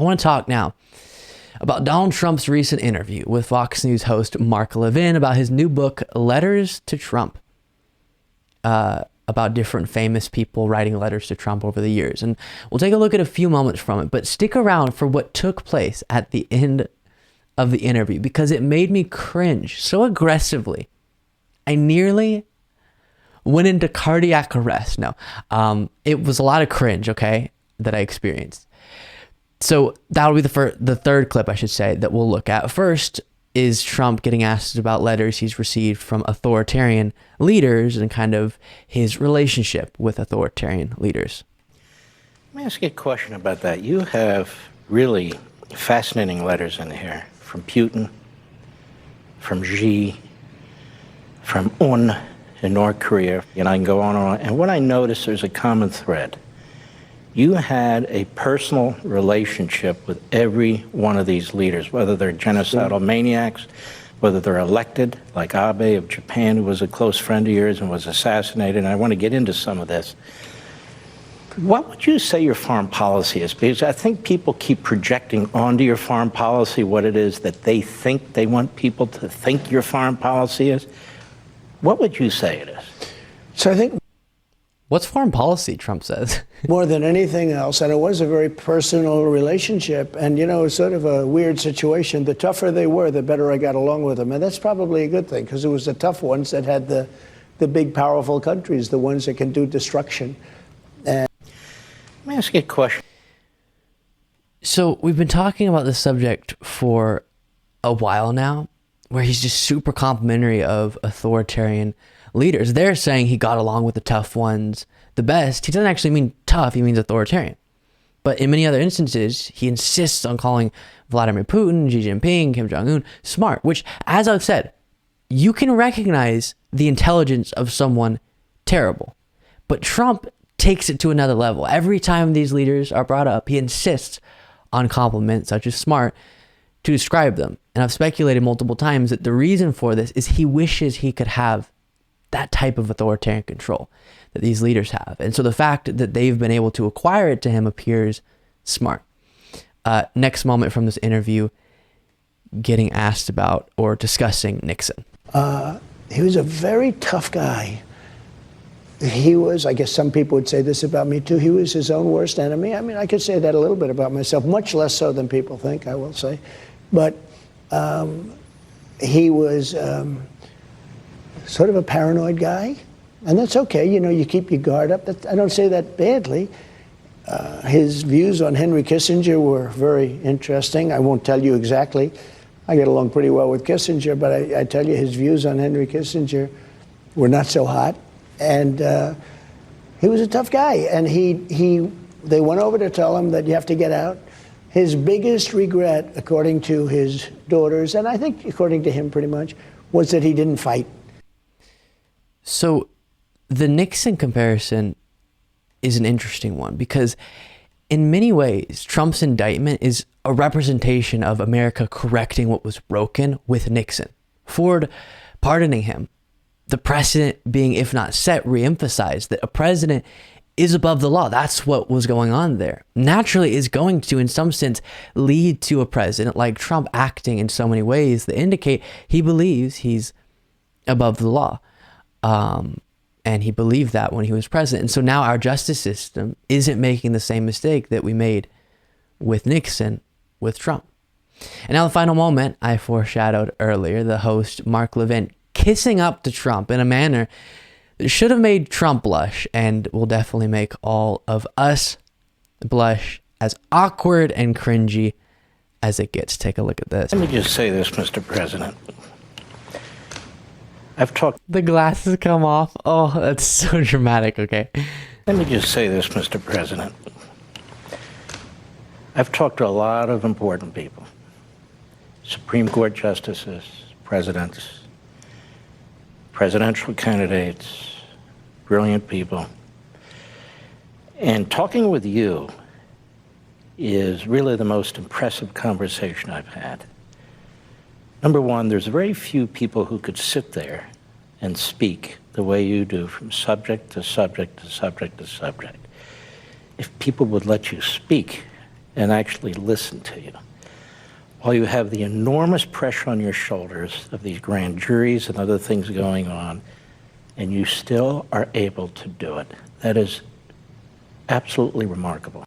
want to talk now about Donald Trump's recent interview with Fox News host Mark Levin about his new book, Letters to Trump, about different famous people writing letters to Trump over the years. And we'll take a look at a few moments from it, but stick around for what took place at the end of the interview, because it made me cringe so aggressively. I nearly went into cardiac arrest. No, it was a lot of cringe, okay, that I experienced. So that'll be the third clip, I should say, that we'll look at. First is Trump getting asked about letters he's received from authoritarian leaders and kind of his relationship with authoritarian leaders. Let me ask you a question about that. You have really fascinating letters in here from Putin, from Xi, from Un in North Korea, and I can go on and on. And what I noticed, there's a common thread. You had a personal relationship with every one of these leaders, whether they're genocidal maniacs, whether they're elected, like Abe of Japan, who was a close friend of yours and was assassinated. And I want to get into some of this. What would you say your foreign policy is? Because I think people keep projecting onto your foreign policy what it is that they think they want people to think your foreign policy is. What would you say it is? So I think... What's foreign policy, Trump says? More than anything else, and it was a very personal relationship, and you know, it was sort of a weird situation. The tougher they were, the better I got along with them, and that's probably a good thing, because it was the tough ones that had the big, powerful countries, the ones that can do destruction. And let me ask you a question. So we've been talking about this subject for a while now, where he's just super complimentary of authoritarian leaders. They're saying he got along with the tough ones the best. He doesn't actually mean tough, he means authoritarian. But in many other instances, he insists on calling Vladimir Putin, Xi Jinping, Kim Jong-un smart, which, as I've said, you can recognize the intelligence of someone terrible. But Trump takes it to another level. Every time these leaders are brought up, he insists on compliments such as smart to describe them. And I've speculated multiple times that the reason for this is he wishes he could have that type of authoritarian control that these leaders have. And so the fact that they've been able to acquire it to him appears smart. Next moment from this interview, getting asked about or discussing Nixon. He was a very tough guy. He was, I guess some people would say this about me too, he was his own worst enemy. I mean, I could say that a little bit about myself, much less so than people think, I will say. But he was sort of a paranoid guy, and that's okay. You know, you keep your guard up. I don't say that badly. His views on Henry Kissinger were very interesting. I won't tell you exactly. I get along pretty well with Kissinger, but I tell you his views on Henry Kissinger were not so hot. And he was a tough guy, and they went over to tell him that you have to get out. His biggest regret, according to his daughters, and I think according to him pretty much, was that he didn't fight. So the Nixon comparison is an interesting one, because in many ways, Trump's indictment is a representation of America correcting what was broken with Nixon. Ford pardoning him, the precedent being, if not set, reemphasized that a president is above the law. That's what was going on there. Naturally is going to, in some sense, lead to a president like Trump acting in so many ways that indicate he believes he's above the law. And he believed that when he was president. And so now our justice system isn't making the same mistake that we made with Nixon with Trump. And now the final moment I foreshadowed earlier, the host, Mark Levin, kissing up to Trump in a manner that should have made Trump blush and will definitely make all of us blush, as awkward and cringy as it gets. Take a look at this. Let me just say this, Mr. President. The glasses come off. Oh, that's so dramatic, okay. Let me just say this, Mr. President. I've talked to a lot of important people. Supreme Court justices, presidents, presidential candidates, brilliant people. And talking with you is really the most impressive conversation I've had. Number one, there's very few people who could sit there and speak the way you do, from subject to subject to subject to subject. If people would let you speak, and actually listen to you, while you have the enormous pressure on your shoulders of these grand juries and other things going on, and you still are able to do it. That is absolutely remarkable.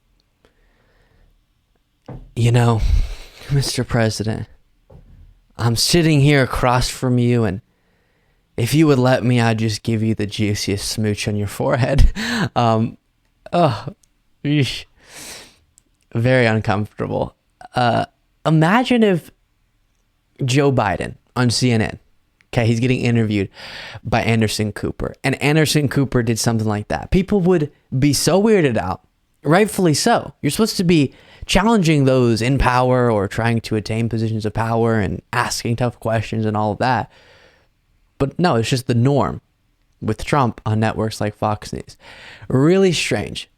You know, Mr. President, I'm sitting here across from you, and if you would let me, I'd just give you the juiciest smooch on your forehead. Eesh. Very uncomfortable. Imagine if Joe Biden on CNN, okay, he's getting interviewed by Anderson Cooper, and Anderson Cooper did something like that. People would be so weirded out, rightfully so. You're supposed to be challenging those in power or trying to attain positions of power and asking tough questions and all of that. But no, it's just the norm with Trump on networks like Fox News. Really strange.